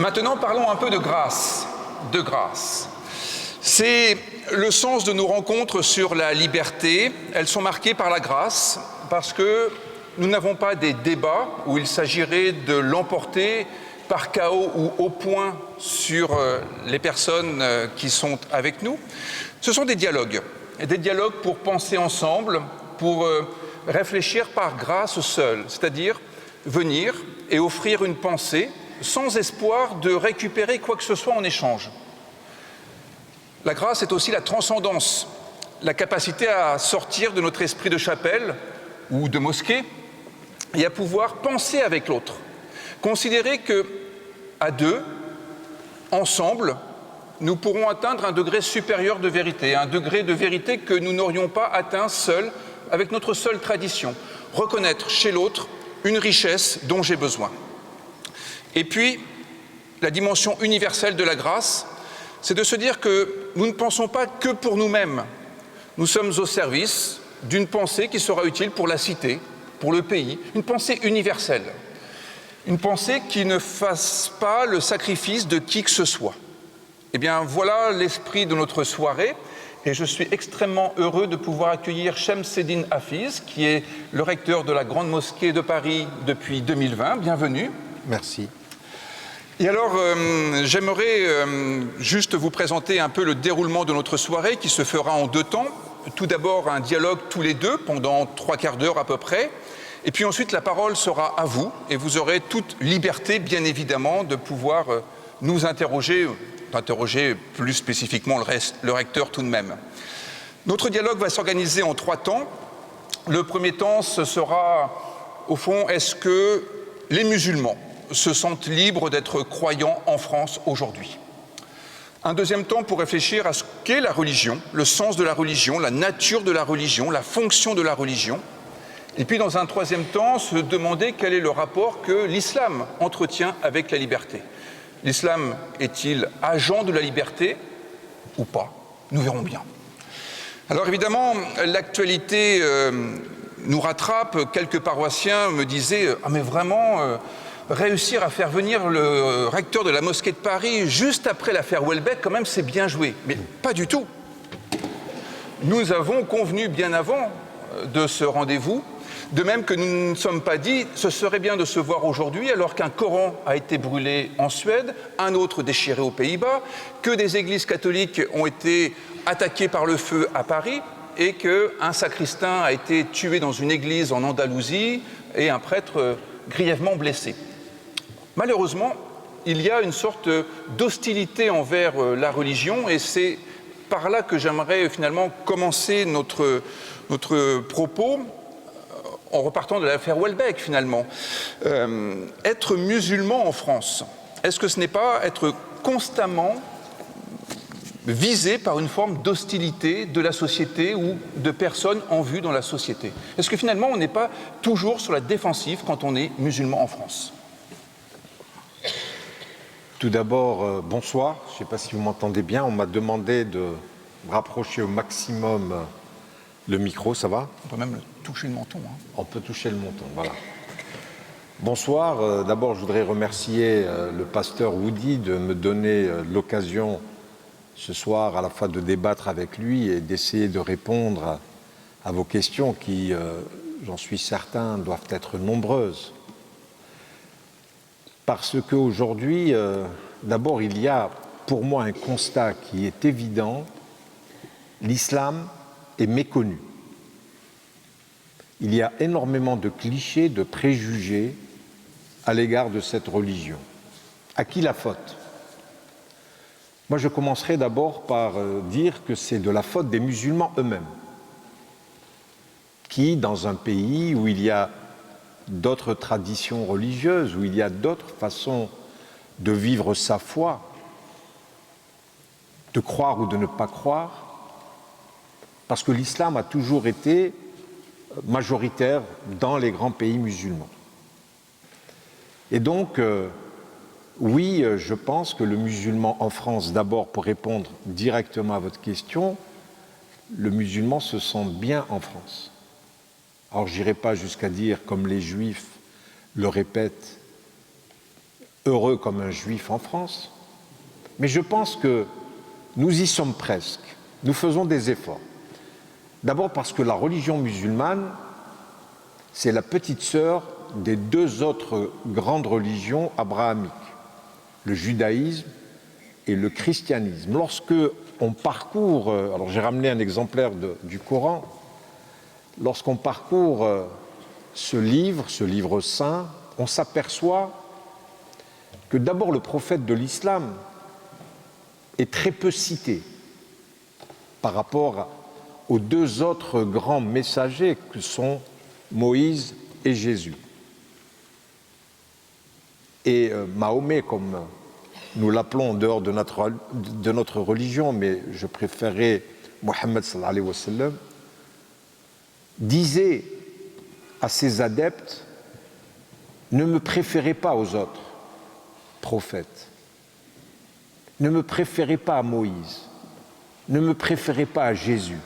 Maintenant, parlons un peu de grâce. De grâce. C'est le sens de nos rencontres sur la liberté. Elles sont marquées par la grâce, parce que nous n'avons pas des débats où il s'agirait de l'emporter par chaos ou au point sur les personnes qui sont avec nous. Ce sont des dialogues pour penser ensemble, pour réfléchir par grâce seule, c'est-à-dire venir et offrir une pensée sans espoir de récupérer quoi que ce soit en échange. La grâce est aussi la transcendance, la capacité à sortir de notre esprit de chapelle ou de mosquée et à pouvoir penser avec l'autre. Considérer que, à deux, ensemble, nous pourrons atteindre un degré supérieur de vérité, un degré de vérité que nous n'aurions pas atteint seuls, avec notre seule tradition. Reconnaître chez l'autre une richesse dont j'ai besoin. Et puis, la dimension universelle de la grâce, c'est de se dire que nous ne pensons pas que pour nous-mêmes. Nous sommes au service d'une pensée qui sera utile pour la cité, pour le pays, une pensée universelle. Une pensée qui ne fasse pas le sacrifice de qui que ce soit. Eh bien, voilà l'esprit de notre soirée. Et je suis extrêmement heureux de pouvoir accueillir Chemseddine Hafiz, qui est le recteur de la Grande Mosquée de Paris depuis 2020. Bienvenue. Merci. Et alors, j'aimerais juste vous présenter un peu le déroulement de notre soirée qui se fera en deux temps. Tout d'abord, un dialogue tous les deux pendant 3/4 d'heure à peu près. Et puis ensuite, la parole sera à vous et vous aurez toute liberté, bien évidemment, de pouvoir nous interroger plus spécifiquement le recteur tout de même. Notre dialogue va s'organiser en 3 temps. Le premier temps, ce sera, au fond, est-ce que les musulmans se sentent libres d'être croyants en France aujourd'hui? Un deuxième temps pour réfléchir à ce qu'est la religion, le sens de la religion, la nature de la religion, la fonction de la religion. Et puis dans un troisième temps, se demander quel est le rapport que l'islam entretient avec la liberté. L'islam est-il agent de la liberté ou pas? Nous verrons bien. Alors évidemment, l'actualité nous rattrape. Quelques paroissiens me disaient « Ah mais vraiment, réussir à faire venir le recteur de la mosquée de Paris juste après l'affaire Houellebecq, quand même c'est bien joué. » Mais pas du tout. Nous avons convenu bien avant de ce rendez-vous. De même que nous ne nous sommes pas dit « ce serait bien de se voir aujourd'hui » alors qu'un Coran a été brûlé en Suède, un autre déchiré aux Pays-Bas, que des églises catholiques ont été attaquées par le feu à Paris et qu'un sacristain a été tué dans une église en Andalousie et un prêtre grièvement blessé. Malheureusement, il y a une sorte d'hostilité envers la religion et c'est par là que j'aimerais finalement commencer notre propos en repartant de l'affaire Houellebecq, finalement. Être musulman en France, est-ce que ce n'est pas être constamment visé par une forme d'hostilité de la société ou de personnes en vue dans la société? Est-ce que finalement, on n'est pas toujours sur la défensive quand on est musulman en France? Tout d'abord, bonsoir. Je ne sais pas si vous m'entendez bien. On m'a demandé de rapprocher au maximum le micro, ça va? On peut même toucher le menton. Hein. On peut toucher le menton, voilà. Bonsoir. D'abord, je voudrais remercier le pasteur Woody de me donner l'occasion ce soir à la fois de débattre avec lui et d'essayer de répondre à vos questions qui, j'en suis certain, doivent être nombreuses. Parce qu'aujourd'hui, d'abord, il y a pour moi un constat qui est évident, l'islam est méconnu. Il y a énormément de clichés, de préjugés à l'égard de cette religion. À qui la faute? Moi, je commencerai d'abord par dire que c'est de la faute des musulmans eux-mêmes, qui, dans un pays où il y a d'autres traditions religieuses, où il y a d'autres façons de vivre sa foi, de croire ou de ne pas croire, parce que l'islam a toujours été majoritaire dans les grands pays musulmans. Et donc, oui, je pense que le musulman en France, d'abord pour répondre directement à votre question, le musulman se sent bien en France. Alors, je n'irai pas jusqu'à dire, comme les juifs le répètent, heureux comme un juif en France, mais je pense que nous y sommes presque. Nous faisons des efforts. D'abord parce que la religion musulmane, c'est la petite sœur des deux autres grandes religions abrahamiques, le judaïsme et le christianisme. Lorsque on parcourt, alors j'ai ramené un exemplaire du Coran, lorsqu'on parcourt ce livre saint, on s'aperçoit que d'abord le prophète de l'islam est très peu cité par rapport aux deux autres grands messagers que sont Moïse et Jésus. Et Mahomet, comme nous l'appelons en dehors de notre religion, mais je préférais Mohammed sallallahu alayhi wa sallam, disait à ses adeptes: ne me préférez pas aux autres prophètes, ne me préférez pas à Moïse, ne me préférez pas à Jésus,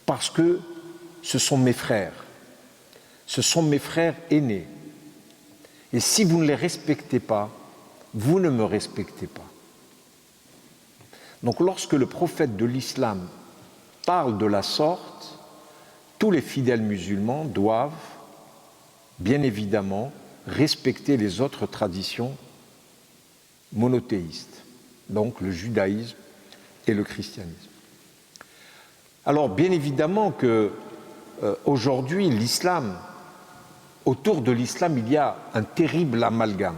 parce que ce sont mes frères aînés. Et si vous ne les respectez pas, vous ne me respectez pas. Donc lorsque le prophète de l'islam parle de la sorte, tous les fidèles musulmans doivent, bien évidemment, respecter les autres traditions monothéistes, donc le judaïsme et le christianisme. Alors bien évidemment que aujourd'hui l'islam, autour de l'islam, il y a un terrible amalgame.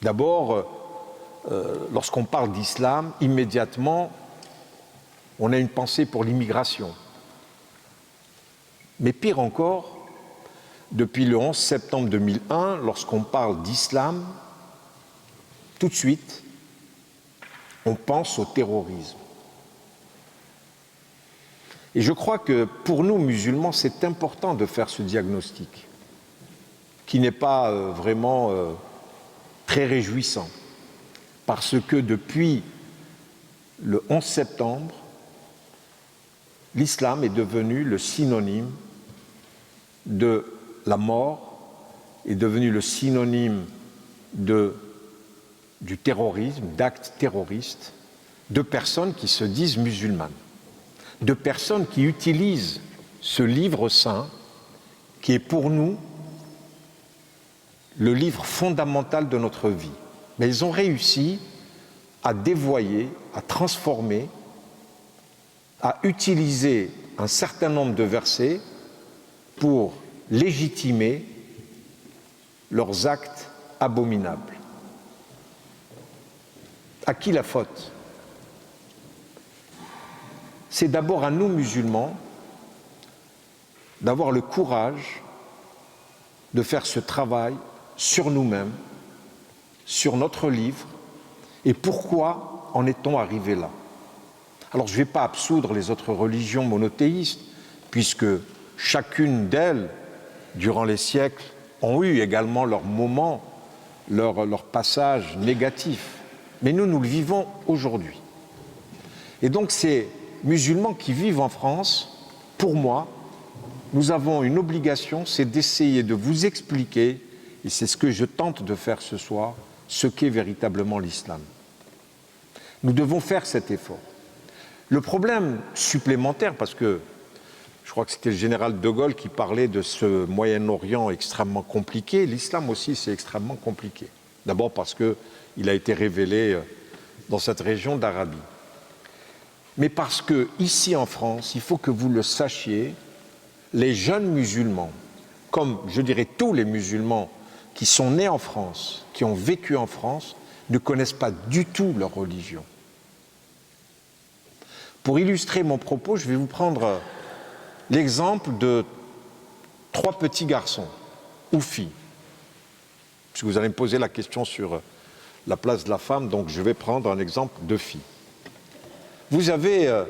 D'abord, lorsqu'on parle d'islam, immédiatement, on a une pensée pour l'immigration. Mais pire encore, depuis le 11 septembre 2001, lorsqu'on parle d'islam, tout de suite, on pense au terrorisme. Et je crois que pour nous, musulmans, c'est important de faire ce diagnostic, qui n'est pas vraiment très réjouissant, parce que depuis le 11 septembre, l'islam est devenu le synonyme de la mort, est devenu le synonyme du terrorisme, d'actes terroristes, de personnes qui se disent musulmanes, de personnes qui utilisent ce livre saint, qui est pour nous le livre fondamental de notre vie. Mais ils ont réussi à dévoyer, à transformer, à utiliser un certain nombre de versets pour légitimer leurs actes abominables. À qui la faute ? C'est d'abord à nous, musulmans, d'avoir le courage de faire ce travail sur nous-mêmes, sur notre livre, et pourquoi en est-on arrivé là ? Alors je ne vais pas absoudre les autres religions monothéistes, puisque chacune d'elles, durant les siècles, ont eu également leurs moments, leurs passages négatifs. Mais nous le vivons aujourd'hui. Et donc ces musulmans qui vivent en France, pour moi, nous avons une obligation, c'est d'essayer de vous expliquer, et c'est ce que je tente de faire ce soir, ce qu'est véritablement l'islam. Nous devons faire cet effort. Le problème supplémentaire, parce que je crois que c'était le général de Gaulle qui parlait de ce Moyen-Orient extrêmement compliqué, l'islam aussi c'est extrêmement compliqué. D'abord parce qu'il a été révélé dans cette région d'Arabie. Mais parce que ici en France, il faut que vous le sachiez, les jeunes musulmans, comme je dirais tous les musulmans qui sont nés en France, qui ont vécu en France, ne connaissent pas du tout leur religion. Pour illustrer mon propos, je vais vous prendre l'exemple de 3 petits garçons, ou filles. Puisque vous allez me poser la question sur la place de la femme, donc je vais prendre un exemple de filles. Vous avez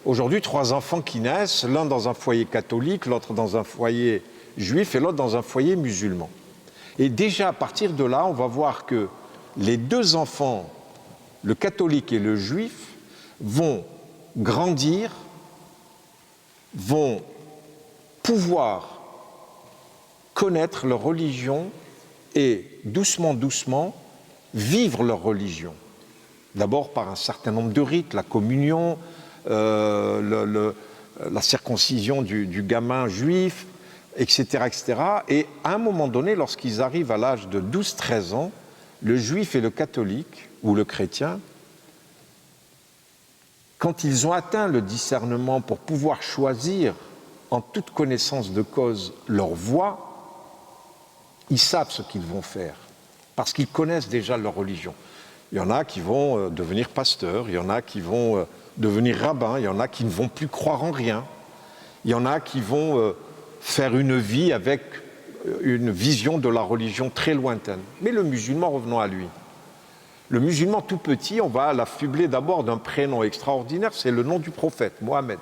aujourd'hui 3 enfants qui naissent, l'un dans un foyer catholique, l'autre dans un foyer juif et l'autre dans un foyer musulman. Et déjà à partir de là, on va voir que les 2 enfants, le catholique et le juif, vont grandir, vont pouvoir connaître leur religion et doucement, doucement, vivre leur religion. D'abord par un certain nombre de rites, la communion, la circoncision du gamin juif, etc., etc. Et à un moment donné, lorsqu'ils arrivent à l'âge de 12-13 ans, le juif et le catholique, ou le chrétien, quand ils ont atteint le discernement pour pouvoir choisir en toute connaissance de cause leur voie, ils savent ce qu'ils vont faire, parce qu'ils connaissent déjà leur religion. Il y en a qui vont devenir pasteurs, il y en a qui vont devenir rabbins, il y en a qui ne vont plus croire en rien, il y en a qui vont faire une vie avec une vision de la religion très lointaine. Mais le musulman, revenons à lui. Le musulman tout petit, on va l'affubler d'abord d'un prénom extraordinaire, c'est le nom du prophète, Mohammed.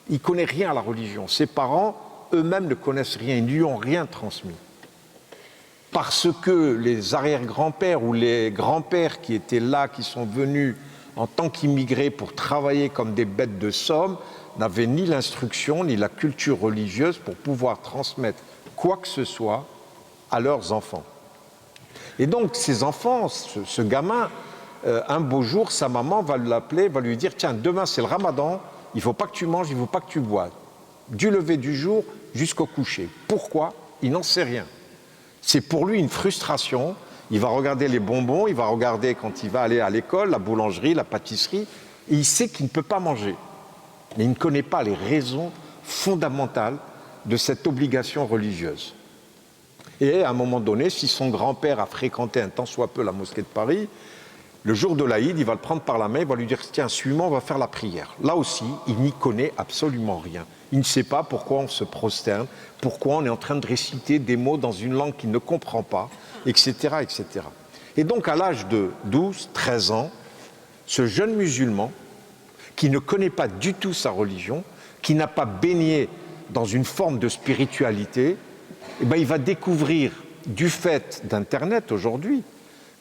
Il ne connaît rien à la religion. Ses parents, eux-mêmes, ne connaissent rien, ils ne lui ont rien transmis. Parce que les arrière-grands-pères ou les grands-pères qui étaient là, qui sont venus en tant qu'immigrés pour travailler comme des bêtes de somme, n'avaient ni l'instruction ni la culture religieuse pour pouvoir transmettre quoi que ce soit à leurs enfants. Et donc ces enfants, ce gamin, un beau jour, sa maman va l'appeler, va lui dire « Tiens, demain c'est le ramadan, il ne faut pas que tu manges, il ne faut pas que tu bois. Du lever du jour jusqu'au coucher. » Pourquoi? Il n'en sait rien. C'est pour lui une frustration. Il va regarder les bonbons, il va regarder quand il va aller à l'école, la boulangerie, la pâtisserie, et il sait qu'il ne peut pas manger. Mais il ne connaît pas les raisons fondamentales de cette obligation religieuse. Et à un moment donné, si son grand-père a fréquenté un tant soit peu la mosquée de Paris, le jour de l'Aïd, il va le prendre par la main, il va lui dire « Tiens, suis-moi, on va faire la prière ». Là aussi, il n'y connaît absolument rien. Il ne sait pas pourquoi on se prosterne, pourquoi on est en train de réciter des mots dans une langue qu'il ne comprend pas, etc., etc. Et donc, à l'âge de 12, 13 ans, ce jeune musulman, qui ne connaît pas du tout sa religion, qui n'a pas baigné dans une forme de spiritualité, eh bien, il va découvrir, du fait d'Internet aujourd'hui,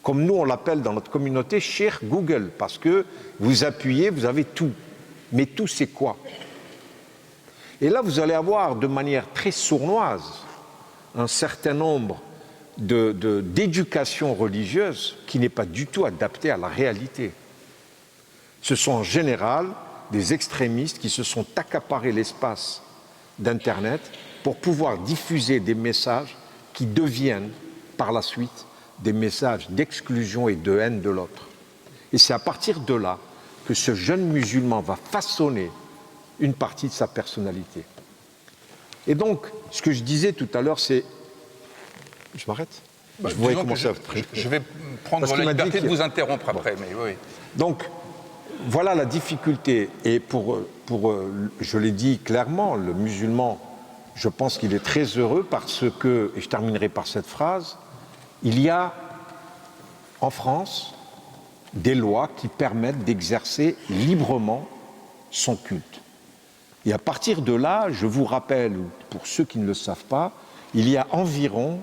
comme nous on l'appelle dans notre communauté, Cheikh Google, parce que vous appuyez, vous avez tout. Mais tout, c'est quoi? Et là, vous allez avoir de manière très sournoise un certain nombre d'éducations religieuses qui n'est pas du tout adaptée à la réalité. Ce sont en général des extrémistes qui se sont accaparés l'espace d'Internet pour pouvoir diffuser des messages qui deviennent par la suite des messages d'exclusion et de haine de l'autre. Et c'est à partir de là que ce jeune musulman va façonner une partie de sa personnalité. Et donc, ce que je disais tout à l'heure, c'est... Je m'arrête? Je vais prendre la liberté de vous interrompre après, mais oui. Donc, voilà la difficulté. Et je l'ai dit clairement, le musulman, je pense qu'il est très heureux parce que, et je terminerai par cette phrase, il y a en France des lois qui permettent d'exercer librement son culte. Et à partir de là, je vous rappelle, pour ceux qui ne le savent pas, il y a environ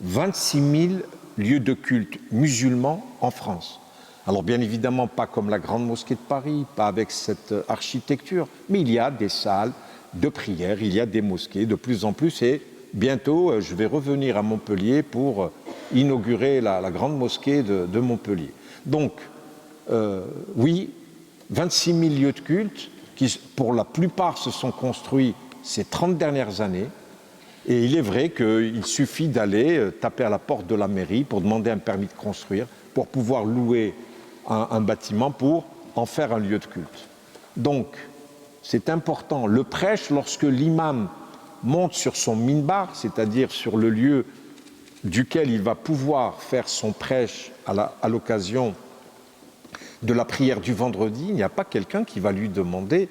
26 000 lieux de culte musulmans en France. Alors bien évidemment pas comme la Grande Mosquée de Paris, pas avec cette architecture, mais il y a des salles de prière, il y a des mosquées de plus en plus, et bientôt je vais revenir à Montpellier pour inaugurer la Grande Mosquée de Montpellier. Donc oui, 26 000 lieux de culte qui pour la plupart se sont construits ces 30 dernières années, et il est vrai qu'il suffit d'aller taper à la porte de la mairie pour demander un permis de construire, pour pouvoir louer un bâtiment pour en faire un lieu de culte. Donc, c'est important. Le prêche, lorsque l'imam monte sur son minbar, c'est-à-dire sur le lieu duquel il va pouvoir faire son prêche à l'occasion de la prière du vendredi, il n'y a pas quelqu'un qui va lui demander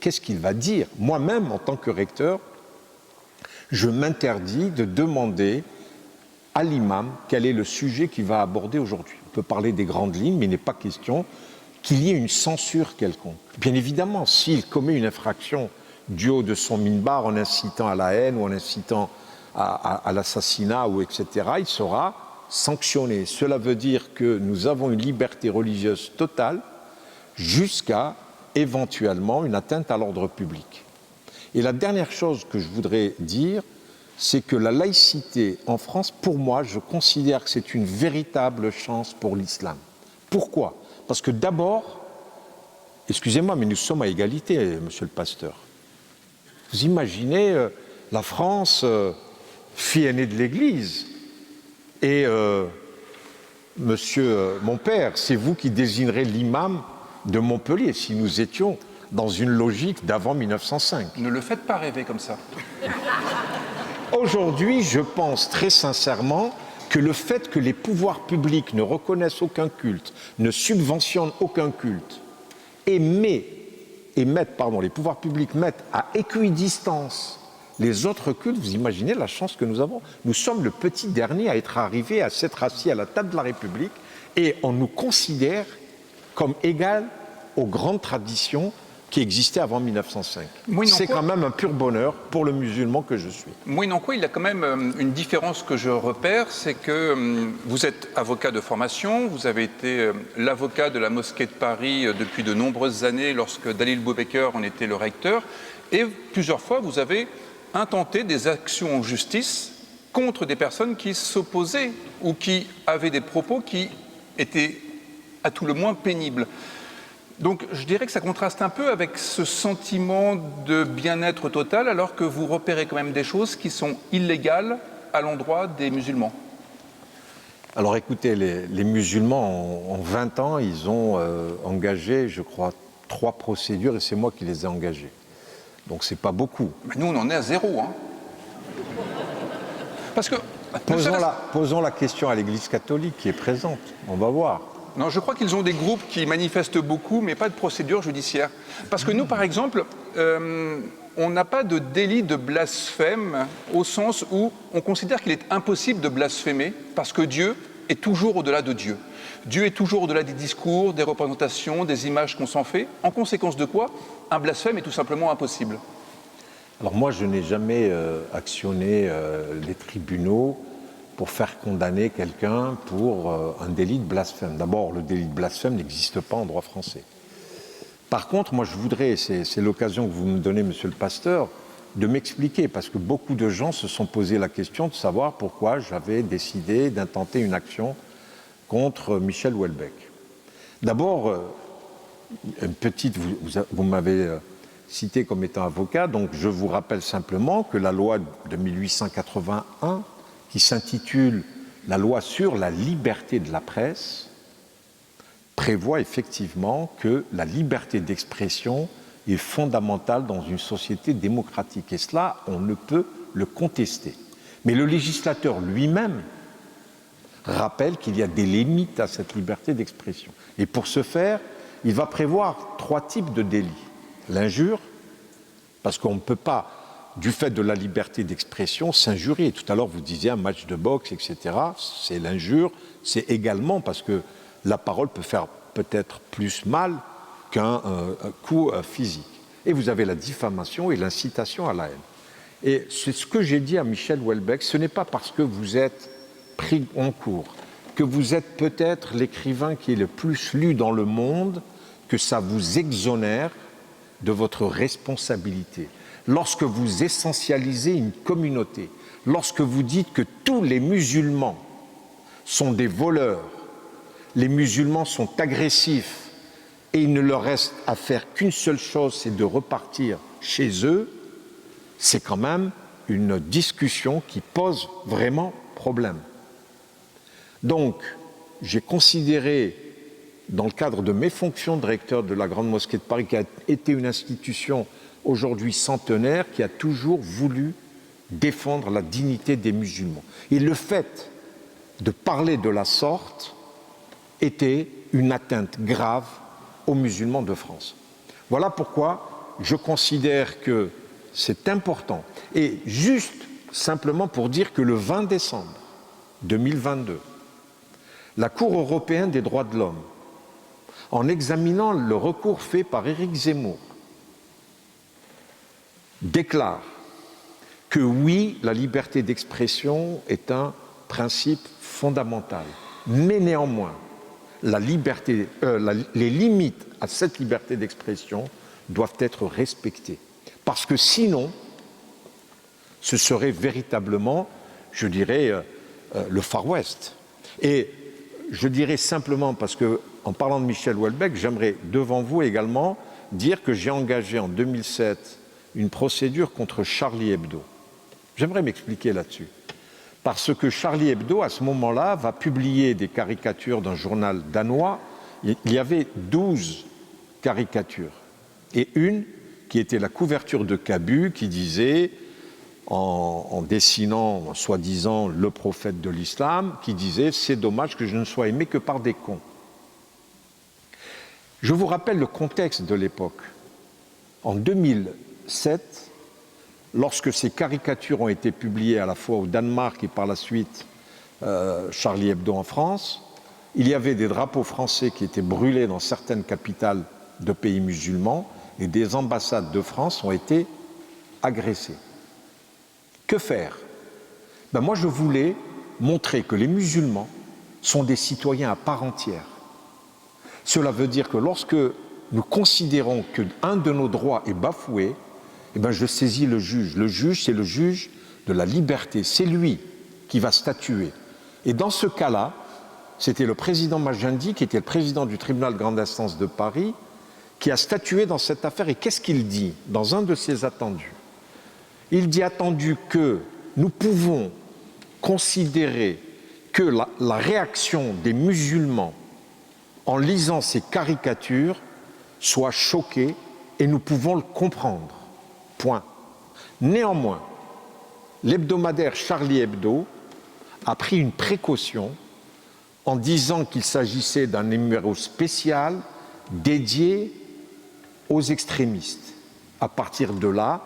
qu'est-ce qu'il va dire. Moi-même, en tant que recteur, je m'interdis de demander à l'imam quel est le sujet qu'il va aborder aujourd'hui. On peut parler des grandes lignes, mais il n'est pas question qu'il y ait une censure quelconque. Bien évidemment, s'il commet une infraction du haut de son minbar en incitant à la haine ou en incitant à l'assassinat, ou etc., il sera sanctionné. Cela veut dire que nous avons une liberté religieuse totale jusqu'à éventuellement une atteinte à l'ordre public. Et la dernière chose que je voudrais dire, c'est que la laïcité en France, pour moi, je considère que c'est une véritable chance pour l'islam. Pourquoi? Parce que d'abord, excusez-moi, mais nous sommes à égalité, monsieur le pasteur. Vous imaginez la France, fille aînée de l'Église, et monsieur, mon père, c'est vous qui désignerez l'imam de Montpellier, si nous étions dans une logique d'avant 1905. Ne le faites pas rêver comme ça. Aujourd'hui, je pense très sincèrement que le fait que les pouvoirs publics ne reconnaissent aucun culte, ne subventionnent aucun culte, et les pouvoirs publics mettent à équidistance les autres cultes, vous imaginez la chance que nous avons. Nous sommes le petit dernier à être arrivé à s'être assis à la table de la République et on nous considère comme égal aux grandes traditions qui existaient avant 1905. C'est quand même un pur bonheur pour le musulman que je suis. Moyennant quoi, il y a quand même une différence que je repère, c'est que vous êtes avocat de formation, vous avez été l'avocat de la mosquée de Paris depuis de nombreuses années lorsque Dalil Boubekeur en était le recteur, et plusieurs fois vous avez intenté des actions en justice contre des personnes qui s'opposaient ou qui avaient des propos qui étaient à tout le moins pénibles. Donc je dirais que ça contraste un peu avec ce sentiment de bien-être total alors que vous repérez quand même des choses qui sont illégales à l'endroit des musulmans. Alors écoutez, les musulmans, en 20 ans, ils ont engagé, je crois, 3 procédures et c'est moi qui les ai engagées. Donc c'est pas beaucoup. Mais nous, on en est à 0. Hein. Parce que... Posons la question à l'Église catholique qui est présente. On va voir. Non, je crois qu'ils ont des groupes qui manifestent beaucoup, mais pas de procédure judiciaire. Parce que nous, par exemple, on n'a pas de délit de blasphème au sens où on considère qu'il est impossible de blasphémer parce que Dieu est toujours au-delà de Dieu. Dieu est toujours au-delà des discours, des représentations, des images qu'on s'en fait. En conséquence de quoi, un blasphème est tout simplement impossible. Alors moi, je n'ai jamais actionné les tribunaux pour faire condamner quelqu'un pour un délit de blasphème. D'abord, le délit de blasphème n'existe pas en droit français. Par contre, moi je voudrais, c'est l'occasion que vous me donnez, monsieur le pasteur, de m'expliquer, parce que beaucoup de gens se sont posé la question de savoir pourquoi j'avais décidé d'intenter une action contre Michel Houellebecq. D'abord, une petite, vous m'avez cité comme étant avocat, donc je vous rappelle simplement que la loi de 1881, qui s'intitule la loi sur la liberté de la presse, prévoit effectivement que la liberté d'expression est fondamentale dans une société démocratique. Et cela, on ne peut le contester. Mais le législateur lui-même rappelle qu'il y a des limites à cette liberté d'expression. Et pour ce faire, il va prévoir 3 types de délits. L'injure, parce qu'on ne peut pas, du fait de la liberté d'expression, s'injurier. Tout à l'heure, vous disiez un match de boxe, etc. C'est l'injure. C'est également parce que la parole peut faire peut-être plus mal qu'un coup physique. Et vous avez la diffamation et l'incitation à la haine. Et c'est ce que j'ai dit à Michel Houellebecq, ce n'est pas parce que vous êtes pris en cours, que vous êtes peut-être l'écrivain qui est le plus lu dans le monde, que ça vous exonère de votre responsabilité. Lorsque vous essentialisez une communauté, lorsque vous dites que tous les musulmans sont des voleurs, les musulmans sont agressifs et il ne leur reste à faire qu'une seule chose, c'est de repartir chez eux, c'est quand même une discussion qui pose vraiment problème. Donc, j'ai considéré, dans le cadre de mes fonctions de recteur de la Grande Mosquée de Paris, qui a été une institution aujourd'hui centenaire, qui a toujours voulu défendre la dignité des musulmans. Et le fait de parler de la sorte était une atteinte grave aux musulmans de France. Voilà pourquoi je considère que c'est important. Et juste simplement pour dire que le 20 décembre 2022, la Cour européenne des droits de l'homme, en examinant le recours fait par Éric Zemmour, déclare que oui, la liberté d'expression est un principe fondamental, mais néanmoins, les limites à cette liberté d'expression doivent être respectées. Parce que sinon, Ce serait véritablement, je dirais, le Far West. Et je dirais simplement, parce que en parlant de Michel Houellebecq, j'aimerais devant vous également dire que j'ai engagé en 2007 une procédure contre Charlie Hebdo. J'aimerais m'expliquer là-dessus. Parce que Charlie Hebdo, à ce moment-là, va publier des caricatures d'un journal danois. Il y avait 12 caricatures. Et une qui était la couverture de Cabu, qui disait, en dessinant, soi-disant, le prophète de l'islam, qui disait « C'est dommage que je ne sois aimé que par des cons ». Je vous rappelle le contexte de l'époque. En 2007, lorsque ces caricatures ont été publiées à la fois au Danemark et par la suite Charlie Hebdo en France, il y avait des drapeaux français qui étaient brûlés dans certaines capitales de pays musulmans et des ambassades de France ont été agressées. Que faire? Moi, je voulais montrer que les musulmans sont des citoyens à part entière. Cela veut dire que lorsque nous considérons qu'un de nos droits est bafoué, je saisis le juge. Le juge, c'est le juge de la liberté. C'est lui qui va statuer. Et dans ce cas-là, c'était le président Magendie, qui était le président du tribunal de grande instance de Paris, qui a statué dans cette affaire. Et qu'est-ce qu'il dit dans un de ses attendus? Il dit attendu que nous pouvons considérer que la réaction des musulmans en lisant ces caricatures soit choquée et nous pouvons le comprendre. Point. Néanmoins, l'hebdomadaire Charlie Hebdo a pris une précaution en disant qu'il s'agissait d'un numéro spécial dédié aux extrémistes. À partir de là,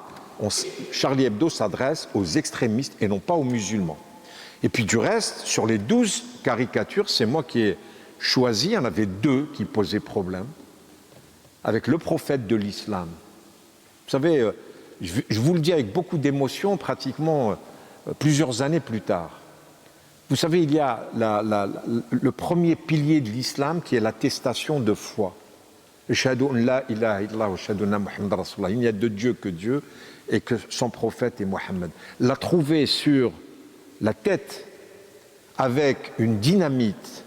Charlie Hebdo s'adresse aux extrémistes et non pas aux musulmans. Et puis du reste, sur les 12 caricatures, c'est moi qui ai choisi, il y en avait 2 qui posaient problème, avec le prophète de l'islam. Vous savez, je vous le dis avec beaucoup d'émotion, pratiquement plusieurs années plus tard. Vous savez, il y a le premier pilier de l'islam qui est l'attestation de foi. Il n'y a de Dieu que Dieu et que son prophète est Mohammed. La trouver sur la tête avec une dynamite,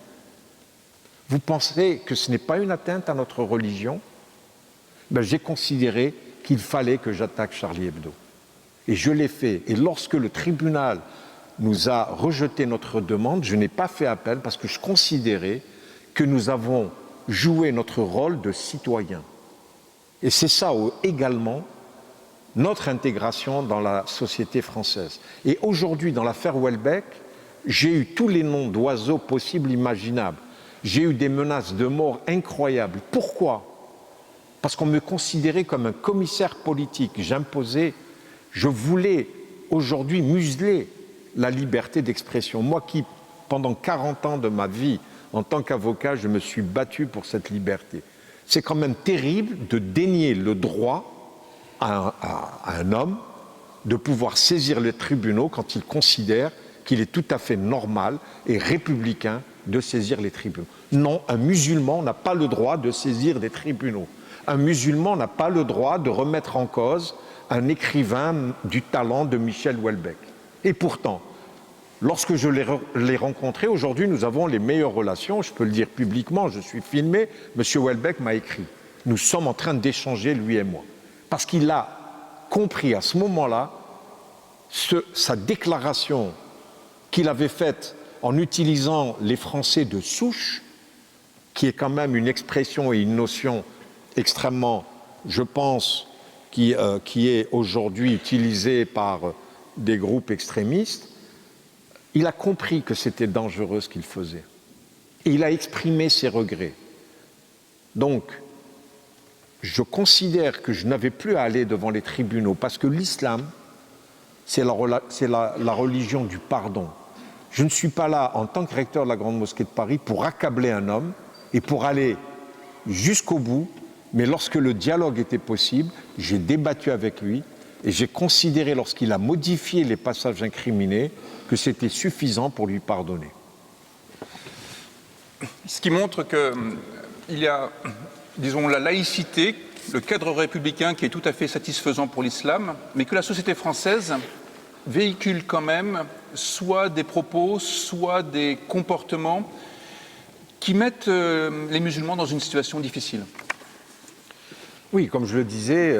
vous pensez que ce n'est pas une atteinte à notre religion? J'ai considéré qu'il fallait que j'attaque Charlie Hebdo. Et je l'ai fait. Et lorsque le tribunal nous a rejeté notre demande, je n'ai pas fait appel parce que je considérais que nous avons joué notre rôle de citoyen. Et c'est ça également notre intégration dans la société française. Et aujourd'hui, dans l'affaire Houellebecq, j'ai eu tous les noms d'oiseaux possibles, imaginables. J'ai eu des menaces de mort incroyables. Pourquoi? Parce qu'on me considérait comme un commissaire politique. J'imposais, je voulais aujourd'hui museler la liberté d'expression. Moi qui, pendant 40 ans de ma vie, en tant qu'avocat, je me suis battu pour cette liberté. C'est quand même terrible de dénier le droit à un homme de pouvoir saisir les tribunaux quand il considère qu'il est tout à fait normal et républicain de saisir les tribunaux. Non, un musulman n'a pas le droit de saisir des tribunaux. Un musulman n'a pas le droit de remettre en cause un écrivain du talent de Michel Houellebecq. Et pourtant, lorsque je l'ai rencontré, aujourd'hui nous avons les meilleures relations, je peux le dire publiquement, je suis filmé, M. Houellebecq m'a écrit. Nous sommes en train d'échanger, lui et moi. Parce qu'il a compris à ce moment-là sa déclaration qu'il avait faite en utilisant les Français de souche, qui est quand même une expression et une notion extrêmement, je pense, qui est aujourd'hui utilisée par des groupes extrémistes. Il a compris que c'était dangereux ce qu'il faisait. Et il a exprimé ses regrets. Donc, je considère que je n'avais plus à aller devant les tribunaux parce que l'islam, c'est la religion du pardon. Je ne suis pas là, en tant que recteur de la Grande Mosquée de Paris, pour accabler un homme et pour aller jusqu'au bout. Mais lorsque le dialogue était possible, j'ai débattu avec lui et j'ai considéré, lorsqu'il a modifié les passages incriminés, que c'était suffisant pour lui pardonner. Ce qui montre qu'il y a, disons, la laïcité, le cadre républicain qui est tout à fait satisfaisant pour l'islam, mais que la société française véhiculent quand même soit des propos, soit des comportements qui mettent les musulmans dans une situation difficile. Oui, comme je le disais,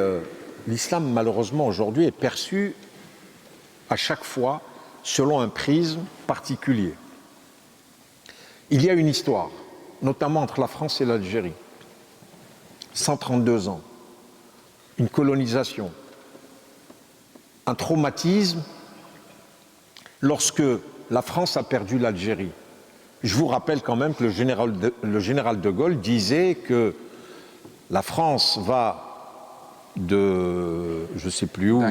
l'islam, malheureusement, aujourd'hui, est perçu à chaque fois selon un prisme particulier. Il y a une histoire, notamment entre la France et l'Algérie. 132 ans, une colonisation, un traumatisme lorsque la France a perdu l'Algérie. Je vous rappelle quand même que le général de Gaulle disait que la France va de, je ne sais plus où,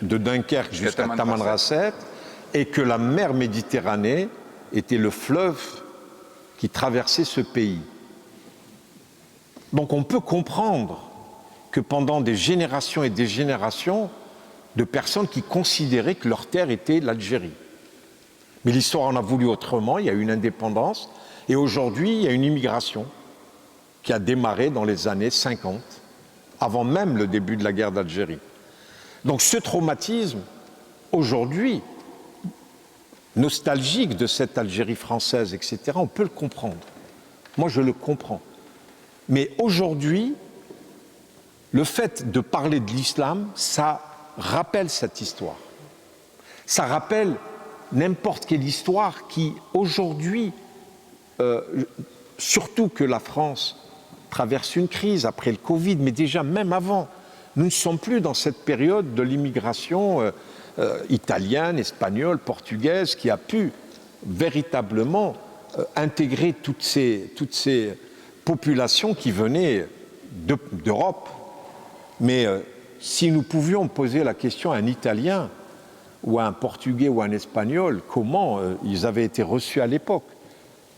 de Dunkerque jusqu'à Tamanrasset, et que la mer Méditerranée était le fleuve qui traversait ce pays. Donc on peut comprendre que pendant des générations et des générations, de personnes qui considéraient que leur terre était l'Algérie. Mais l'histoire en a voulu autrement, il y a eu une indépendance, et aujourd'hui, il y a une immigration qui a démarré dans les années 50, avant même le début de la guerre d'Algérie. Donc ce traumatisme, aujourd'hui, nostalgique de cette Algérie française, etc., on peut le comprendre. Moi, je le comprends. Mais aujourd'hui, le fait de parler de l'islam, ça rappelle cette histoire. Ça rappelle n'importe quelle histoire qui, aujourd'hui, surtout que la France traverse une crise après le Covid, mais déjà même avant, nous ne sommes plus dans cette période de l'immigration italienne, espagnole, portugaise, qui a pu véritablement intégrer toutes ces populations qui venaient d'Europe. Mais si nous pouvions poser la question à un Italien ou à un Portugais ou à un Espagnol, comment ils avaient été reçus à l'époque?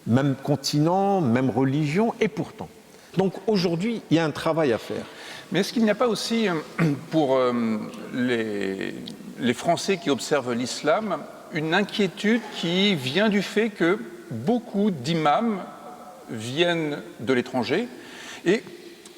Même continent, même religion, et pourtant. Donc aujourd'hui, il y a un travail à faire. Mais est-ce qu'il n'y a pas aussi, pour les Français qui observent l'islam, une inquiétude qui vient du fait que beaucoup d'imams viennent de l'étranger et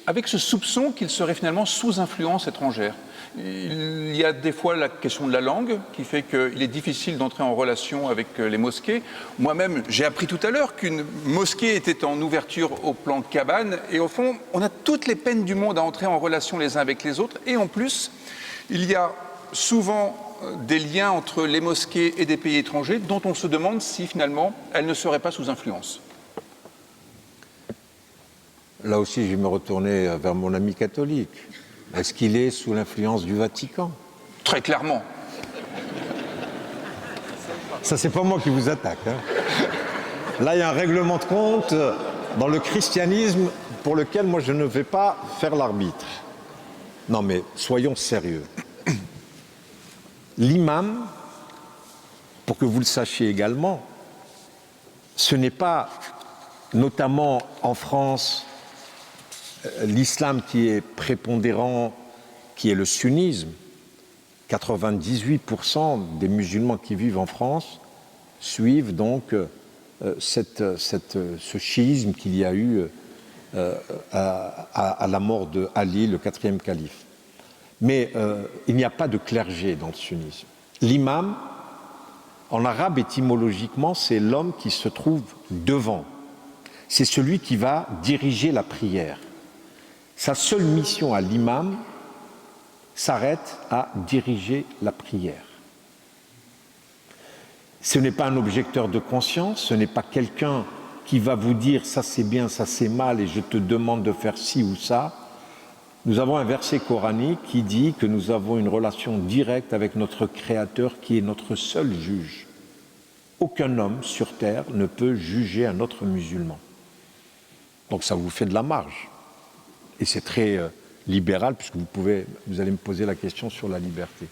avec ce soupçon qu'ils seraient finalement sous influence étrangère? Il y a des fois la question de la langue qui fait qu'il est difficile d'entrer en relation avec les mosquées. Moi-même, j'ai appris tout à l'heure qu'une mosquée était en ouverture au plan cabane et au fond, on a toutes les peines du monde à entrer en relation les uns avec les autres et en plus, il y a souvent des liens entre les mosquées et des pays étrangers dont on se demande si finalement elles ne seraient pas sous influence. Là aussi, je vais me retourner vers mon ami catholique. Est-ce qu'il est sous l'influence du Vatican? Très clairement. Ça, c'est pas moi qui vous attaque. Hein. Là, il y a un règlement de compte dans le christianisme pour lequel moi, je ne vais pas faire l'arbitre. Non, mais soyons sérieux. L'imam, pour que vous le sachiez également, ce n'est pas, notamment en France, l'islam qui est prépondérant, qui est le sunnisme. 98% des musulmans qui vivent en France suivent donc ce chiisme qu'il y a eu à la mort de Ali, le 4e calife. Mais il n'y a pas de clergé dans le sunnisme. L'imam, en arabe, étymologiquement, c'est l'homme qui se trouve devant. C'est celui qui va diriger la prière. Sa seule mission à l'imam s'arrête à diriger la prière. Ce n'est pas un objecteur de conscience, ce n'est pas quelqu'un qui va vous dire ça c'est bien, ça c'est mal et je te demande de faire ci ou ça. Nous avons un verset coranique qui dit que nous avons une relation directe avec notre Créateur qui est notre seul juge. Aucun homme sur terre ne peut juger un autre musulman. Donc ça vous fait de la marge. Et c'est très libéral, puisque vous allez me poser la question sur la liberté.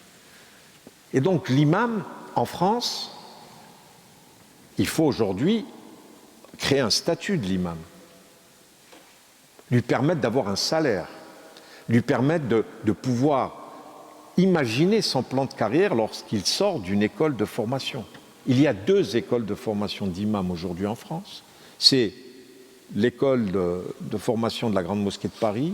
Et donc l'imam, en France, il faut aujourd'hui créer un statut de l'imam, lui permettre d'avoir un salaire, lui permettre de pouvoir imaginer son plan de carrière lorsqu'il sort d'une école de formation. Il y a 2 écoles de formation d'imam aujourd'hui en France. C'est l'école de formation de la Grande Mosquée de Paris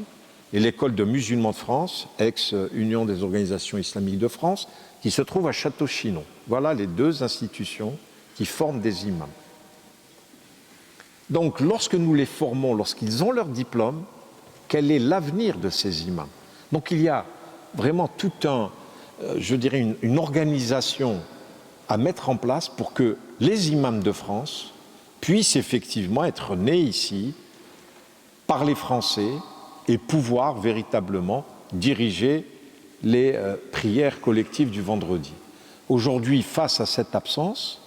et l'École de musulmans de France, ex-Union des organisations islamiques de France, qui se trouve à Château-Chinon. Voilà les deux institutions qui forment des imams. Donc, lorsque nous les formons, lorsqu'ils ont leur diplôme, quel est l'avenir de ces imams? Donc, il y a vraiment tout une organisation à mettre en place pour que les imams de France puissent effectivement être nés ici, parler français et pouvoir véritablement diriger les prières collectives du vendredi. Aujourd'hui, face à cette absence,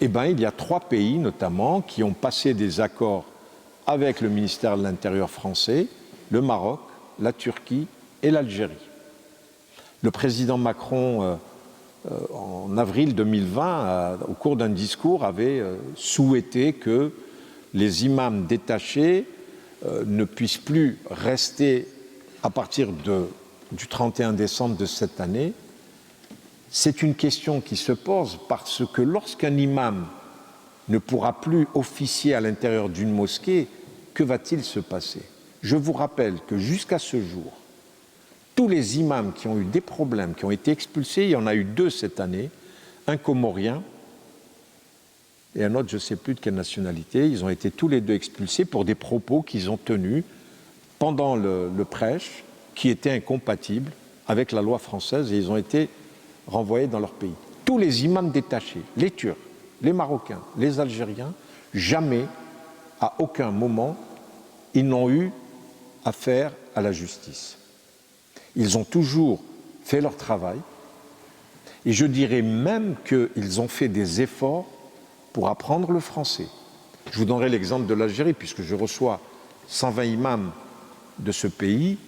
il y a 3 pays notamment qui ont passé des accords avec le ministère de l'Intérieur français, le Maroc, la Turquie et l'Algérie. Le président Macron, en avril 2020, au cours d'un discours, avait souhaité que les imams détachés ne puissent plus rester à partir du 31 décembre de cette année. C'est une question qui se pose parce que lorsqu'un imam ne pourra plus officier à l'intérieur d'une mosquée, que va-t-il se passer? Je vous rappelle que jusqu'à ce jour, tous les imams qui ont eu des problèmes, qui ont été expulsés, il y en a eu 2 cette année, un comorien et un autre, je ne sais plus de quelle nationalité, ils ont été tous les 2 expulsés pour des propos qu'ils ont tenus pendant le prêche, qui étaient incompatibles avec la loi française, et ils ont été renvoyés dans leur pays. Tous les imams détachés, les Turcs, les Marocains, les Algériens, jamais, à aucun moment, ils n'ont eu affaire à la justice. Ils ont toujours fait leur travail, et je dirais même qu'ils ont fait des efforts pour apprendre le français. Je vous donnerai l'exemple de l'Algérie, puisque je reçois 120 imams de ce pays.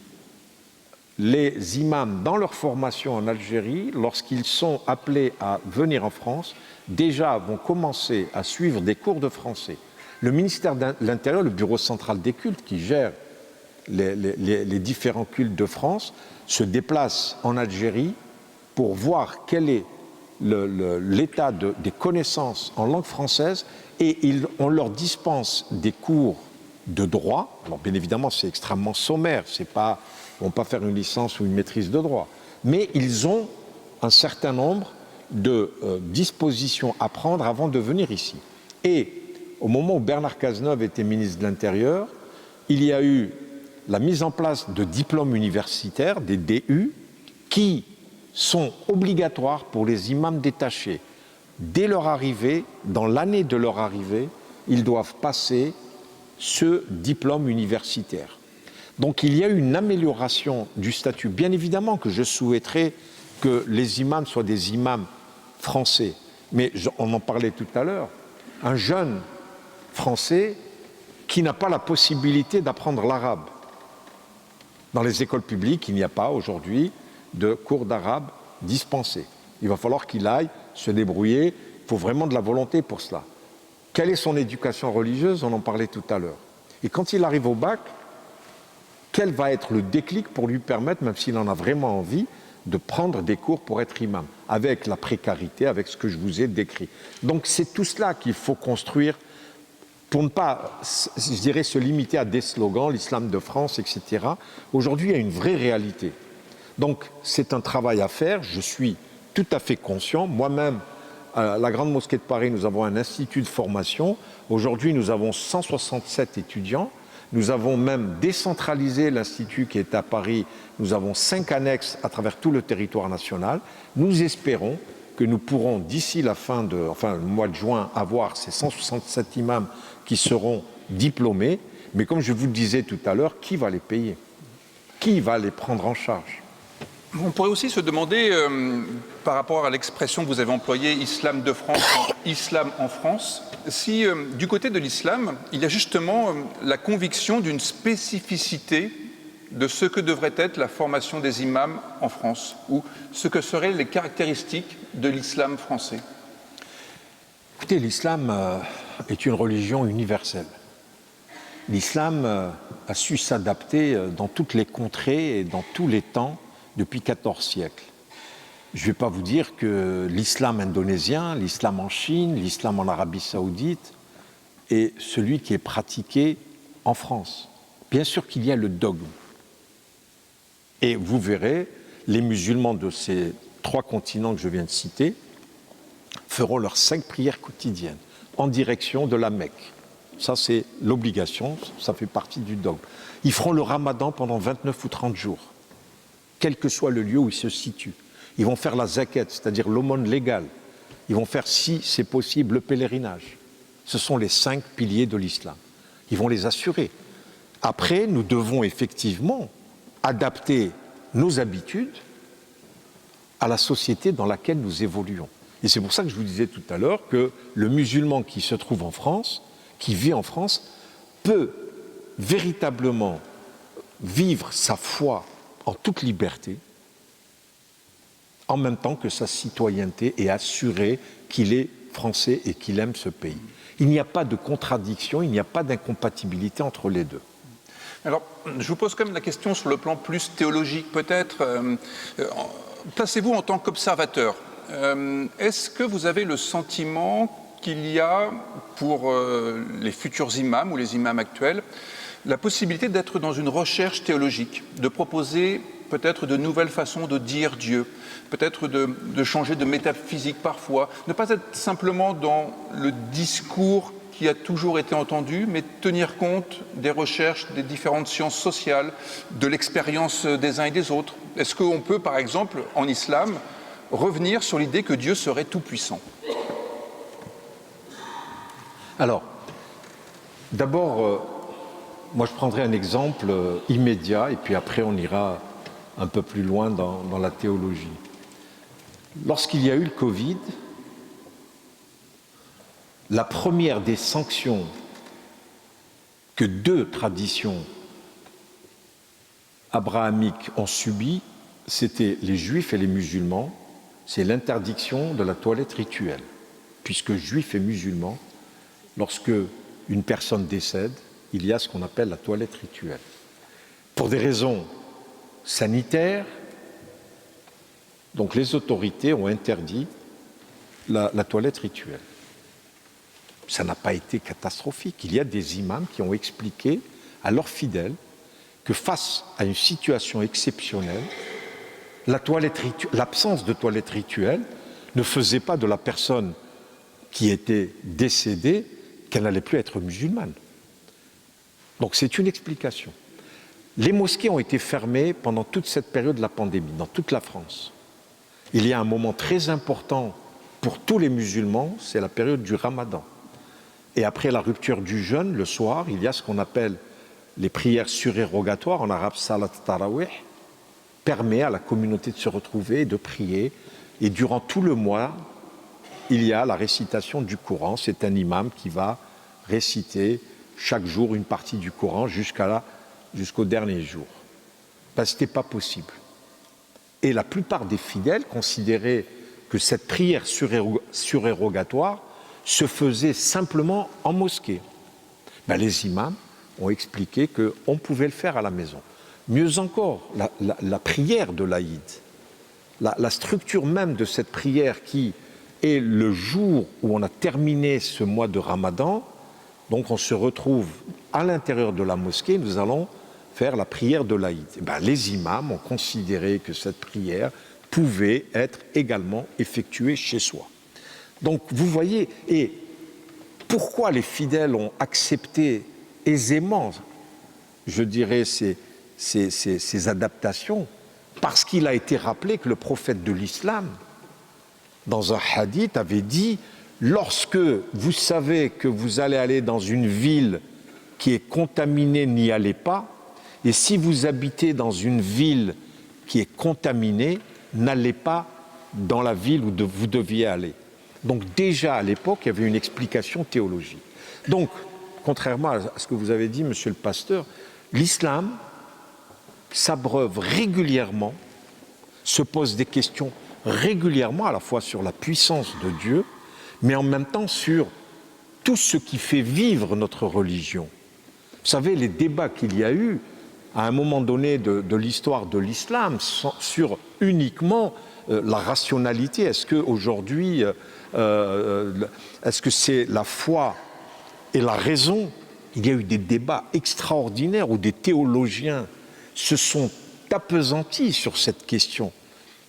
Les imams, dans leur formation en Algérie, lorsqu'ils sont appelés à venir en France, déjà vont commencer à suivre des cours de français. Le ministère de l'Intérieur, le bureau central des cultes, qui gère les différents cultes de France, se déplace en Algérie pour voir quel est l'état des connaissances en langue française, et on leur dispense des cours de droit. Alors bien évidemment, c'est extrêmement sommaire, ils ne vont pas faire une licence ou une maîtrise de droit, mais ils ont un certain nombre de dispositions à prendre avant de venir ici. Et au moment où Bernard Cazeneuve était ministre de l'Intérieur, il y a eu la mise en place de diplômes universitaires, des DU, qui sont obligatoires pour les imams détachés. Dès leur arrivée, dans l'année de leur arrivée, ils doivent passer ce diplôme universitaire. Donc il y a eu une amélioration du statut. Bien évidemment que je souhaiterais que les imams soient des imams français, mais on en parlait tout à l'heure, un jeune français qui n'a pas la possibilité d'apprendre l'arabe. Dans les écoles publiques, il n'y a pas aujourd'hui de cours d'arabe dispensés. Il va falloir qu'il aille se débrouiller, il faut vraiment de la volonté pour cela. Quelle est son éducation religieuse? On en parlait tout à l'heure. Et quand il arrive au bac, quel va être le déclic pour lui permettre, même s'il en a vraiment envie, de prendre des cours pour être imam, avec la précarité, avec ce que je vous ai décrit. Donc c'est tout cela qu'il faut construire pour ne pas, je dirais, se limiter à des slogans, l'islam de France, etc. Aujourd'hui, il y a une vraie réalité. Donc c'est un travail à faire, je suis tout à fait conscient. Moi-même, à la Grande Mosquée de Paris, nous avons un institut de formation. Aujourd'hui, nous avons 167 étudiants. Nous avons même décentralisé l'institut qui est à Paris. Nous avons 5 annexes à travers tout le territoire national. Nous espérons que nous pourrons, d'ici le mois de juin, avoir ces 167 imams qui seront diplômés. Mais comme je vous le disais tout à l'heure, qui va les payer? Qui va les prendre en charge? On pourrait aussi se demander, par rapport à l'expression que vous avez employée, islam de France, islam en France, si du côté de l'islam, il y a justement la conviction d'une spécificité de ce que devrait être la formation des imams en France, ou ce que seraient les caractéristiques de l'islam français. Écoutez, l'islam est une religion universelle. L'islam a su s'adapter dans toutes les contrées et dans tous les temps depuis 14 siècles. Je ne vais pas vous dire que l'islam indonésien, l'islam en Chine, l'islam en Arabie Saoudite est celui qui est pratiqué en France. Bien sûr qu'il y a le dogme. Et vous verrez, les musulmans de ces 3 continents que je viens de citer feront leurs 5 prières quotidiennes en direction de la Mecque. Ça, c'est l'obligation, ça fait partie du dogme. Ils feront le ramadan pendant 29 ou 30 jours, quel que soit le lieu où ils se situent. Ils vont faire la zakat, c'est-à-dire l'aumône légale. Ils vont faire, si c'est possible, le pèlerinage. Ce sont les 5 piliers de l'islam. Ils vont les assurer. Après, nous devons effectivement adapter nos habitudes à la société dans laquelle nous évoluons. Et c'est pour ça que je vous disais tout à l'heure que le musulman qui se trouve en France, qui vit en France, peut véritablement vivre sa foi en toute liberté, en même temps que sa citoyenneté est assurée qu'il est français et qu'il aime ce pays. Il n'y a pas de contradiction, il n'y a pas d'incompatibilité entre les deux. Alors, je vous pose quand même la question sur le plan plus théologique, peut-être. Placez-vous en tant qu'observateur. Est-ce que vous avez le sentiment qu'il y a, pour les futurs imams ou les imams actuels, la possibilité d'être dans une recherche théologique, de proposer peut-être de nouvelles façons de dire Dieu, peut-être de changer de métaphysique parfois, ne pas être simplement dans le discours qui a toujours été entendu, mais tenir compte des recherches des différentes sciences sociales, de l'expérience des uns et des autres. Est-ce qu'on peut, par exemple, en islam, revenir sur l'idée que Dieu serait tout-puissant? Alors, d'abord, moi je prendrai un exemple immédiat et puis après on ira un peu plus loin dans la théologie. Lorsqu'il y a eu le Covid, la première des sanctions que 2 traditions abrahamiques ont subies, c'était les juifs et les musulmans, c'est l'interdiction de la toilette rituelle. Puisque juifs et musulmans, lorsque une personne décède, il y a ce qu'on appelle la toilette rituelle. Pour des raisons sanitaires, donc les autorités ont interdit la toilette rituelle. Ça n'a pas été catastrophique. Il y a des imams qui ont expliqué à leurs fidèles que face à une situation exceptionnelle, l'absence de toilette rituelle ne faisait pas de la personne qui était décédée qu'elle n'allait plus être musulmane. Donc c'est une explication. Les mosquées ont été fermées pendant toute cette période de la pandémie, dans toute la France. Il y a un moment très important pour tous les musulmans, c'est la période du Ramadan. Et après la rupture du jeûne, le soir, il y a ce qu'on appelle les prières surérogatoires, en arabe salat tarawih, permet à la communauté de se retrouver et de prier. Et durant tout le mois, il y a la récitation du Coran. C'est un imam qui va réciter chaque jour une partie du Coran jusqu'au dernier jour. Ben, ce n'était pas possible. Et la plupart des fidèles considéraient que cette prière surérogatoire se faisait simplement en mosquée. Ben, les imams ont expliqué qu'on pouvait le faire à la maison. Mieux encore, la prière de l'Aïd, la structure même de cette prière qui est le jour où on a terminé ce mois de Ramadan, donc on se retrouve à l'intérieur de la mosquée, nous allons faire la prière de l'Aïd. Ben, les imams ont considéré que cette prière pouvait être également effectuée chez soi. Donc vous voyez, et pourquoi les fidèles ont accepté aisément, je dirais, ces adaptations? Parce qu'il a été rappelé que le prophète de l'islam, dans un hadith, avait dit « Lorsque vous savez que vous allez aller dans une ville qui est contaminée, n'y allez pas. Et si vous habitez dans une ville qui est contaminée, n'allez pas dans la ville où vous deviez aller. » Donc déjà à l'époque, il y avait une explication théologique. Donc, contrairement à ce que vous avez dit, monsieur le pasteur, l'islam s'abreuve régulièrement, se pose des questions régulièrement, à la fois sur la puissance de Dieu, mais en même temps sur tout ce qui fait vivre notre religion. Vous savez, les débats qu'il y a eu à un moment donné de l'histoire de l'islam sur uniquement la rationalité. Est-ce qu'aujourd'hui, est-ce que c'est la foi et la raison? Il y a eu des débats extraordinaires où des théologiens se sont appesanti sur cette question.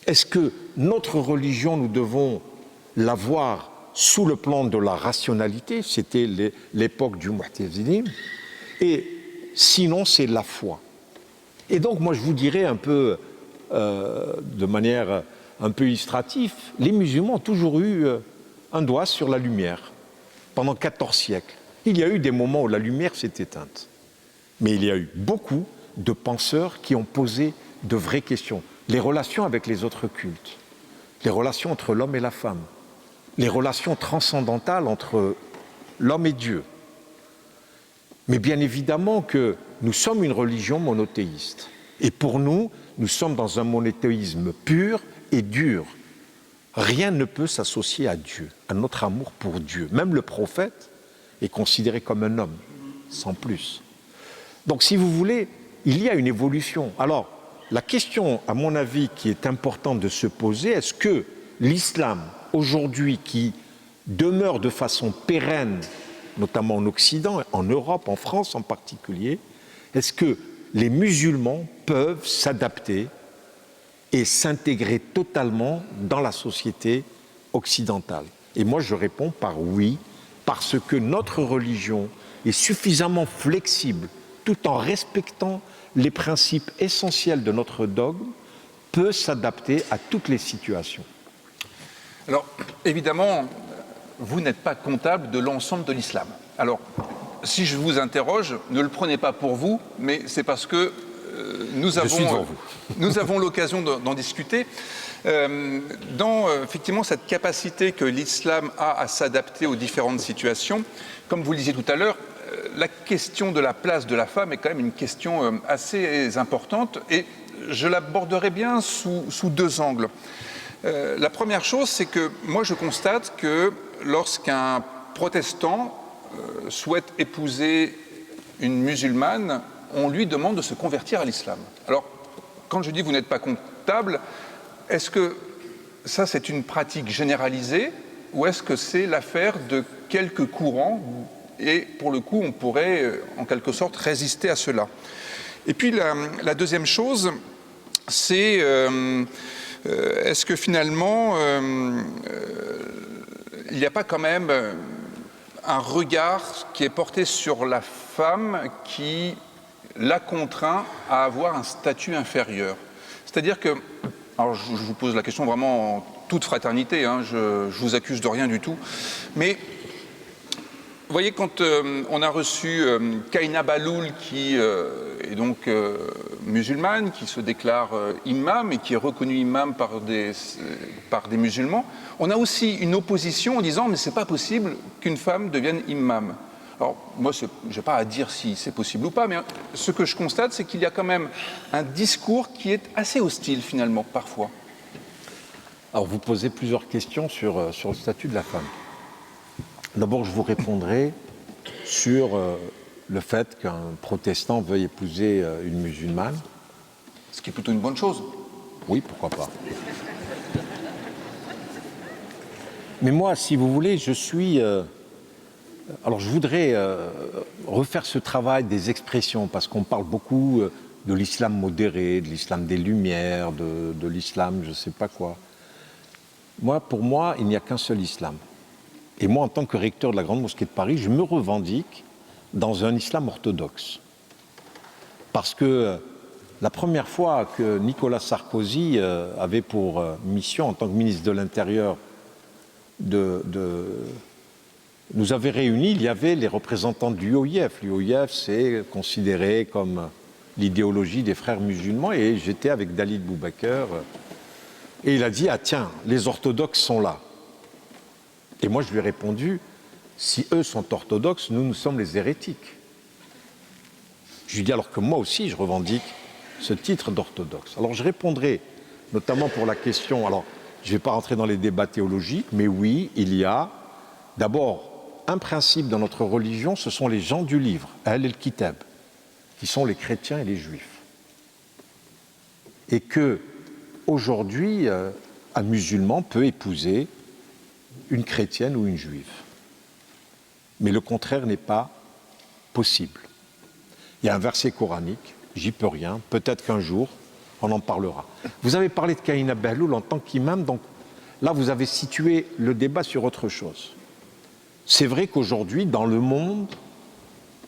Est-ce que notre religion, nous devons la voir sous le plan de la rationalité, c'était l'époque du Mu'tazilim, et sinon c'est la foi. Et donc moi je vous dirais un peu, de manière un peu illustrative, les musulmans ont toujours eu un doigt sur la lumière, pendant 14 siècles. Il y a eu des moments où la lumière s'est éteinte, mais il y a eu beaucoup de penseurs qui ont posé de vraies questions. Les relations avec les autres cultes, les relations entre l'homme et la femme, les relations transcendantales entre l'homme et Dieu. Mais bien évidemment que nous sommes une religion monothéiste. Et pour nous, nous sommes dans un monothéisme pur et dur. Rien ne peut s'associer à Dieu, à notre amour pour Dieu. Même le prophète est considéré comme un homme, sans plus. Donc si vous voulez, il y a une évolution. Alors, la question, à mon avis, qui est importante de se poser, est-ce que l'islam, aujourd'hui, qui demeure de façon pérenne, notamment en Occident, en Europe, en France en particulier, est-ce que les musulmans peuvent s'adapter et s'intégrer totalement dans la société occidentale? Et moi, je réponds par oui, parce que notre religion est suffisamment flexible, tout en respectant les principes essentiels de notre dogme, peut s'adapter à toutes les situations. Alors, évidemment, vous n'êtes pas comptable de l'ensemble de l'islam. Alors, si je vous interroge, ne le prenez pas pour vous, mais c'est parce que nous avons l'occasion d'en discuter. Dans effectivement cette capacité que l'islam a à s'adapter aux différentes situations, comme vous le disiez tout à l'heure, la question de la place de la femme est quand même une question assez importante et je l'aborderai bien sous deux angles. La première chose, c'est que moi je constate que lorsqu'un protestant souhaite épouser une musulmane, on lui demande de se convertir à l'islam. Alors, quand je dis vous n'êtes pas comptable, est-ce que ça c'est une pratique généralisée ou est-ce que c'est l'affaire de quelques courants et pour le coup on pourrait en quelque sorte résister à cela? Et puis la deuxième chose, c'est est-ce que finalement il n'y a pas quand même un regard qui est porté sur la femme qui la contraint à avoir un statut inférieur? C'est-à-dire que, alors je vous pose la question vraiment en toute fraternité, hein, je vous accuse de rien du tout, mais vous voyez, quand on a reçu Kaina Baloul, qui est donc musulmane, qui se déclare imam et qui est reconnue imam par des musulmans, on a aussi une opposition en disant « mais c'est pas possible qu'une femme devienne imam ». Alors, moi, je n'ai pas à dire si c'est possible ou pas, mais ce que je constate, c'est qu'il y a quand même un discours qui est assez hostile, finalement, parfois. Alors, vous posez plusieurs questions sur le statut de la femme. D'abord, je vous répondrai sur le fait qu'un protestant veuille épouser une musulmane. Ce qui est plutôt une bonne chose. Oui, pourquoi pas. Mais moi, si vous voulez, je suis... alors, je voudrais refaire ce travail des expressions, parce qu'on parle beaucoup de l'islam modéré, de l'islam des Lumières, de l'islam je ne sais pas quoi. Pour moi, il n'y a qu'un seul islam. Et moi, en tant que recteur de la Grande Mosquée de Paris, je me revendique dans un islam orthodoxe. Parce que la première fois que Nicolas Sarkozy avait pour mission, en tant que ministre de l'Intérieur, nous avait réunis, il y avait les représentants de l'UOIF. L'UOIF, c'est considéré comme l'idéologie des frères musulmans, et j'étais avec Dalil Boubaker, et il a dit « Ah tiens, les orthodoxes sont là ». Et moi, je lui ai répondu, si eux sont orthodoxes, nous sommes les hérétiques. Je lui ai dit, alors que moi aussi, je revendique ce titre d'orthodoxe. Alors, je répondrai, notamment pour la question, alors, je ne vais pas rentrer dans les débats théologiques, mais oui, il y a d'abord un principe dans notre religion, ce sont les gens du livre, Ahl el-Kitab, qui sont les chrétiens et les juifs. Et que, aujourd'hui, un musulman peut épouser une chrétienne ou une juive. Mais le contraire n'est pas possible. Il y a un verset coranique, j'y peux rien, peut-être qu'un jour, on en parlera. Vous avez parlé de Kahina Behloul en tant qu'imam, donc là vous avez situé le débat sur autre chose. C'est vrai qu'aujourd'hui, dans le monde,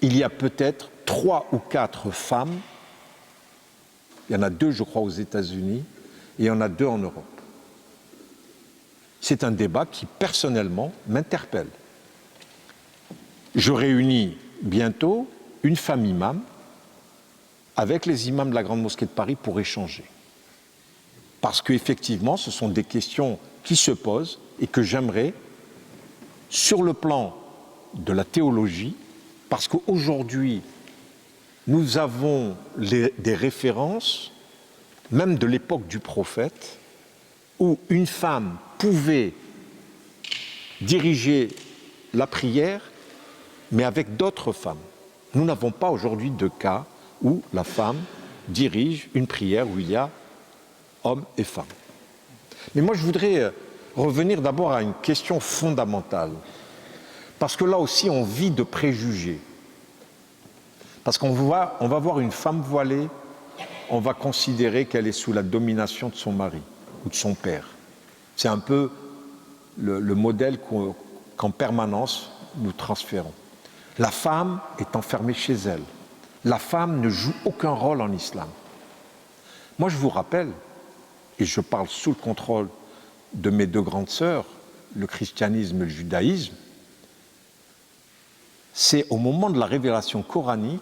il y a peut-être 3 ou 4 femmes, il y en a 2 je crois aux États-Unis, et il y en a 2 en Europe. C'est un débat qui personnellement m'interpelle. Je réunis bientôt une femme imam avec les imams de la Grande Mosquée de Paris pour échanger. Parce qu'effectivement, ce sont des questions qui se posent et que j'aimerais, sur le plan de la théologie, parce qu'aujourd'hui, nous avons des références, même de l'époque du prophète, où une femme pouvait diriger la prière, mais avec d'autres femmes. Nous n'avons pas aujourd'hui de cas où la femme dirige une prière où il y a hommes et femmes. Mais moi, je voudrais revenir d'abord à une question fondamentale, parce que là aussi, on vit de préjugés. Parce qu'on va voir une femme voilée, on va considérer qu'elle est sous la domination de son mari ou de son père. C'est un peu le modèle qu'en permanence nous transférons. La femme est enfermée chez elle. La femme ne joue aucun rôle en islam. Moi, je vous rappelle, et je parle sous le contrôle de mes 2 grandes sœurs, le christianisme et le judaïsme, c'est au moment de la révélation coranique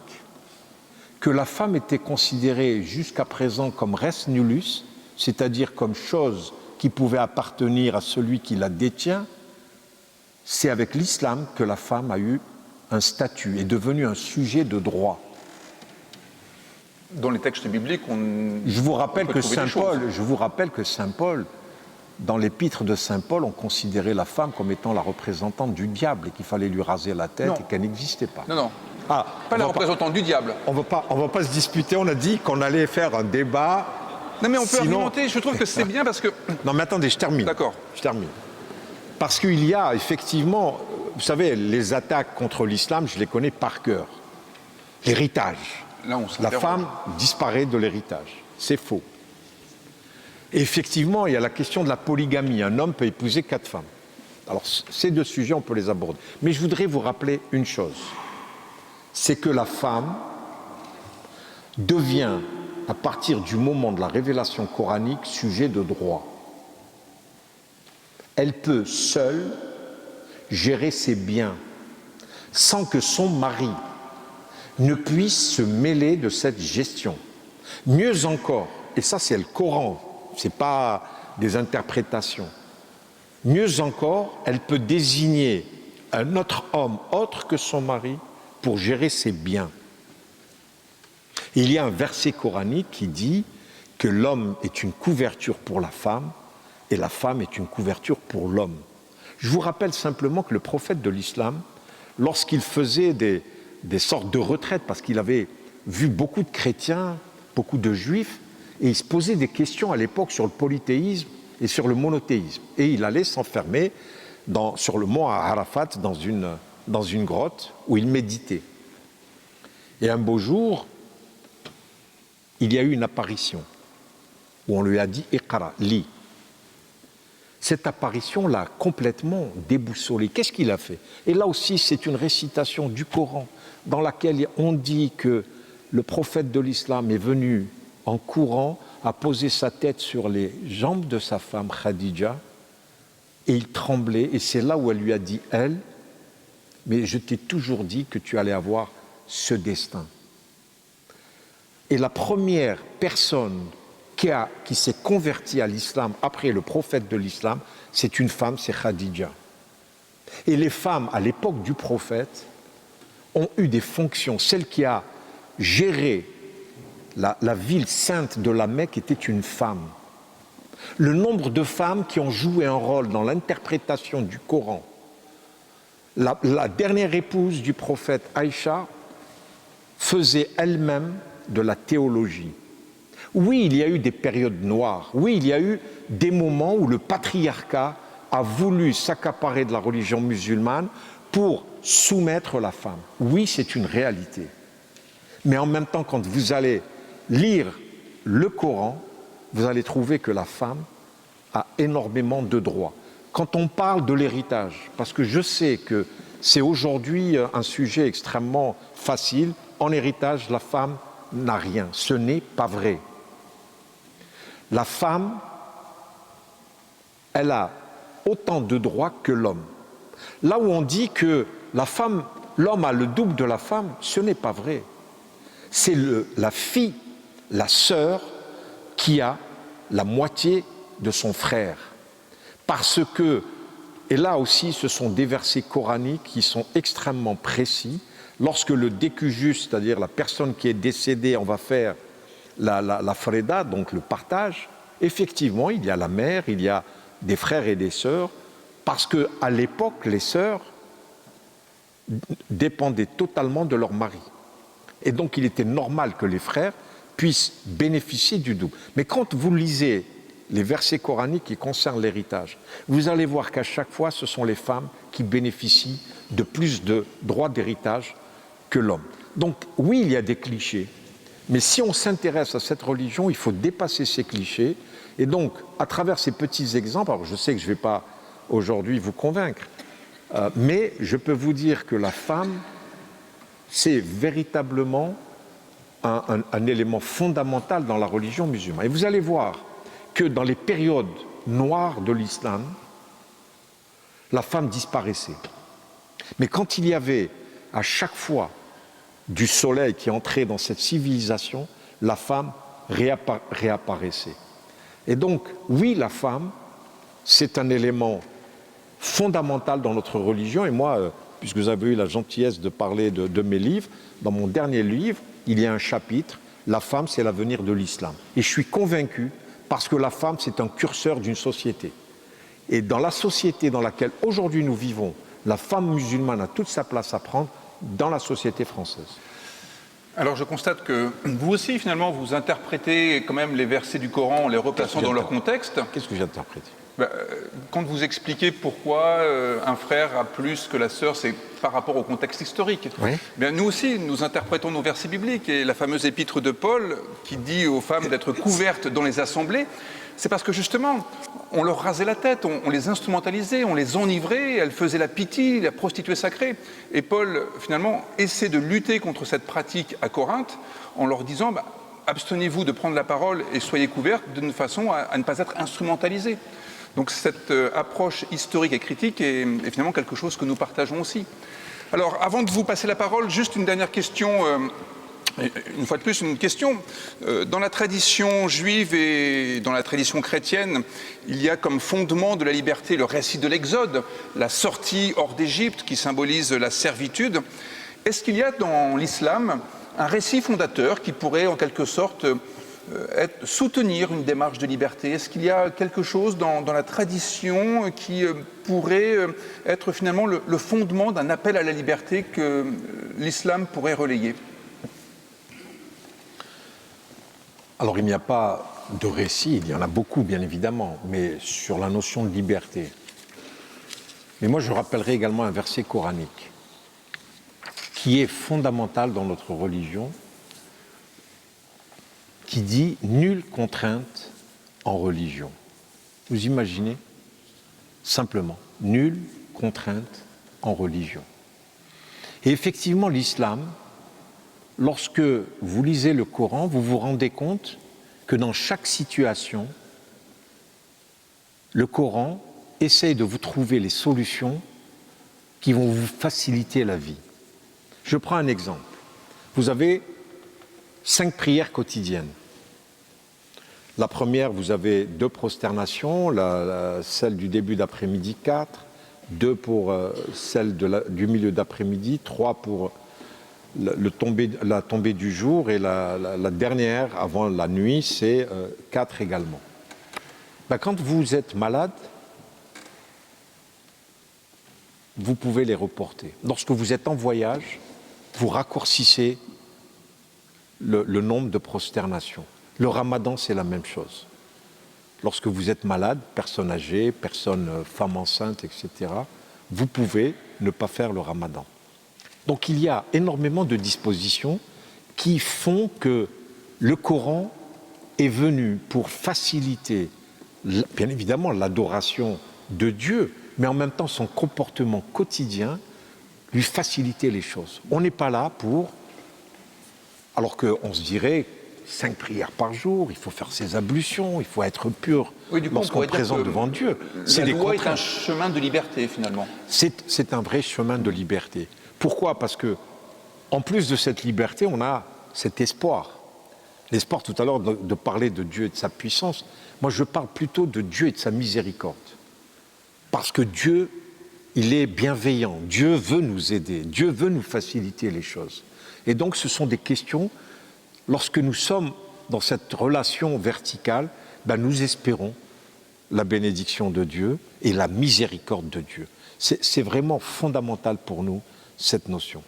que la femme était considérée jusqu'à présent comme res nullus, c'est-à-dire comme chose qui pouvait appartenir à celui qui la détient. C'est avec l'islam que la femme a eu un statut, est devenue un sujet de droit. Dans les textes bibliques, je vous rappelle que Saint Paul, dans l'épître de Saint Paul, on considérait la femme comme étant la représentante du diable et qu'il fallait lui raser la tête et qu'elle n'existait pas. Non. Pas la représentante du diable. On va pas se disputer, on a dit qu'on allait faire un débat. Non mais on peut argumenter, je trouve que c'est bien parce que... Non mais attendez, je termine. D'accord. Je termine. Parce qu'il y a effectivement, vous savez, les attaques contre l'islam, je les connais par cœur. L'héritage. Là, la femme disparaît de l'héritage. C'est faux. Et effectivement, il y a la question de la polygamie. Un homme peut épouser 4 femmes. Alors, ces 2 sujets, on peut les aborder. Mais je voudrais vous rappeler une chose. C'est que la femme devient, à partir du moment de la révélation coranique, sujet de droit. Elle peut seule gérer ses biens sans que son mari ne puisse se mêler de cette gestion. Mieux encore, et ça c'est le Coran, ce n'est pas des interprétations, mieux encore, elle peut désigner un autre homme autre que son mari pour gérer ses biens. Il y a un verset coranique qui dit que l'homme est une couverture pour la femme et la femme est une couverture pour l'homme. Je vous rappelle simplement que le prophète de l'islam, lorsqu'il faisait des sortes de retraites, parce qu'il avait vu beaucoup de chrétiens, beaucoup de juifs, et il se posait des questions à l'époque sur le polythéisme et sur le monothéisme. Et il allait s'enfermer sur le mont Arafat, dans une grotte, où il méditait. Et un beau jour, il y a eu une apparition, où on lui a dit « Iqra, lis ». Cette apparition l'a complètement déboussolé. Qu'est-ce qu'il a fait? Et là aussi, c'est une récitation du Coran dans laquelle on dit que le prophète de l'islam est venu en courant, a posé sa tête sur les jambes de sa femme Khadija, et il tremblait, et c'est là où elle lui a dit, elle, mais je t'ai toujours dit que tu allais avoir ce destin. Et la première personne qui s'est convertie à l'islam après le prophète de l'islam, c'est une femme, c'est Khadija. Et les femmes, à l'époque du prophète, ont eu des fonctions. Celle qui a géré la ville sainte de la Mecque était une femme. Le nombre de femmes qui ont joué un rôle dans l'interprétation du Coran. La dernière épouse du prophète, Aïcha, faisait elle-même de la théologie. Oui, il y a eu des périodes noires. Oui, il y a eu des moments où le patriarcat a voulu s'accaparer de la religion musulmane pour soumettre la femme. Oui, c'est une réalité. Mais en même temps, quand vous allez lire le Coran, vous allez trouver que la femme a énormément de droits. Quand on parle de l'héritage, parce que je sais que c'est aujourd'hui un sujet extrêmement facile, en héritage, la femme n'a rien. Ce n'est pas vrai. La femme, elle a autant de droits que l'homme. Là où on dit que l'homme a le double de la femme, ce n'est pas vrai. C'est la fille, la sœur, qui a la moitié de son frère. Parce que, et là aussi ce sont des versets coraniques qui sont extrêmement précis, lorsque le décujus, c'est-à-dire la personne qui est décédée, on va faire la freda, donc le partage, effectivement il y a la mère, il y a des frères et des sœurs, parce qu'à l'époque les sœurs dépendaient totalement de leur mari. Et donc il était normal que les frères puissent bénéficier du double. Mais quand vous lisez les versets coraniques qui concernent l'héritage, vous allez voir qu'à chaque fois, ce sont les femmes qui bénéficient de plus de droits d'héritage que l'homme. Donc oui, il y a des clichés, mais si on s'intéresse à cette religion, il faut dépasser ces clichés. Et donc, à travers ces petits exemples, alors je sais que je ne vais pas aujourd'hui vous convaincre, mais je peux vous dire que la femme, c'est véritablement un élément fondamental dans la religion musulmane. Et vous allez voir que dans les périodes noires de l'islam, la femme disparaissait. Mais quand il y avait à chaque fois du soleil qui entrait dans cette civilisation, la femme réapparaissait. Et donc, oui, la femme, c'est un élément fondamental dans notre religion. Et moi, puisque vous avez eu la gentillesse de parler de mes livres, dans mon dernier livre, il y a un chapitre, la femme, c'est l'avenir de l'islam. Et je suis convaincu, parce que la femme, c'est un curseur d'une société. Et dans la société dans laquelle aujourd'hui nous vivons, la femme musulmane a toute sa place à prendre dans la société française. Alors je constate que vous aussi, finalement, vous interprétez quand même les versets du Coran en les replaçant dans leur contexte. Qu'est-ce que j'interprète ? Quand vous expliquez pourquoi un frère a plus que la sœur, c'est par rapport au contexte historique. Oui. Bien, nous aussi, nous interprétons nos versets bibliques. Et la fameuse épître de Paul, qui dit aux femmes d'être couvertes dans les assemblées, c'est parce que justement, on leur rasait la tête, on les instrumentalisait, on les enivrait, elles faisaient la pitié, la prostituée sacrée. Et Paul, finalement, essaie de lutter contre cette pratique à Corinthe en leur disant abstenez-vous de prendre la parole et soyez couvertes de façon à ne pas être instrumentalisés. Donc cette approche historique et critique est finalement quelque chose que nous partageons aussi. Alors, avant de vous passer la parole, juste une dernière question, une fois de plus une question. Dans la tradition juive et dans la tradition chrétienne, il y a comme fondement de la liberté le récit de l'Exode, la sortie hors d'Égypte qui symbolise la servitude. Est-ce qu'il y a dans l'islam un récit fondateur qui pourrait en quelque sorte soutenir une démarche de liberté? Est-ce qu'il y a quelque chose dans la tradition qui pourrait être finalement le fondement d'un appel à la liberté que l'islam pourrait relayer? Alors il n'y a pas de récit, il y en a beaucoup bien évidemment, mais sur la notion de liberté. Mais moi je rappellerai également un verset coranique qui est fondamental dans notre religion, qui dit « nulle contrainte en religion ». Vous imaginez? Simplement, nulle contrainte en religion. Et effectivement, l'islam, lorsque vous lisez le Coran, vous vous rendez compte que dans chaque situation, le Coran essaye de vous trouver les solutions qui vont vous faciliter la vie. Je prends un exemple. Vous avez 5 prières quotidiennes. La première, vous avez 2 prosternations, celle du début d'après-midi 4, 2 pour celle du milieu d'après-midi, 3 pour la tombée du jour et la dernière avant la nuit, c'est 4 également. Quand vous êtes malade, vous pouvez les reporter. Lorsque vous êtes en voyage, vous raccourcissez le nombre de prosternations. Le ramadan, c'est la même chose. Lorsque vous êtes malade, personne âgée, femme enceinte, etc., vous pouvez ne pas faire le ramadan. Donc il y a énormément de dispositions qui font que le Coran est venu pour faciliter, bien évidemment, l'adoration de Dieu, mais en même temps son comportement quotidien, lui faciliter les choses. On n'est pas là pour, alors qu'on se dirait 5 prières par jour, il faut faire ses ablutions, il faut être pur lorsqu'on présente devant Dieu. La loi est un chemin de liberté finalement. C'est un vrai chemin de liberté. Pourquoi ? Parce que, en plus de cette liberté, on a cet espoir. L'espoir, tout à l'heure, de parler de Dieu et de sa puissance. Moi, je parle plutôt de Dieu et de sa miséricorde. Parce que Dieu, il est bienveillant. Dieu veut nous aider. Dieu veut nous faciliter les choses. Et donc, ce sont des questions, lorsque nous sommes dans cette relation verticale, nous espérons la bénédiction de Dieu et la miséricorde de Dieu. C'est vraiment fondamental pour nous, cette notion.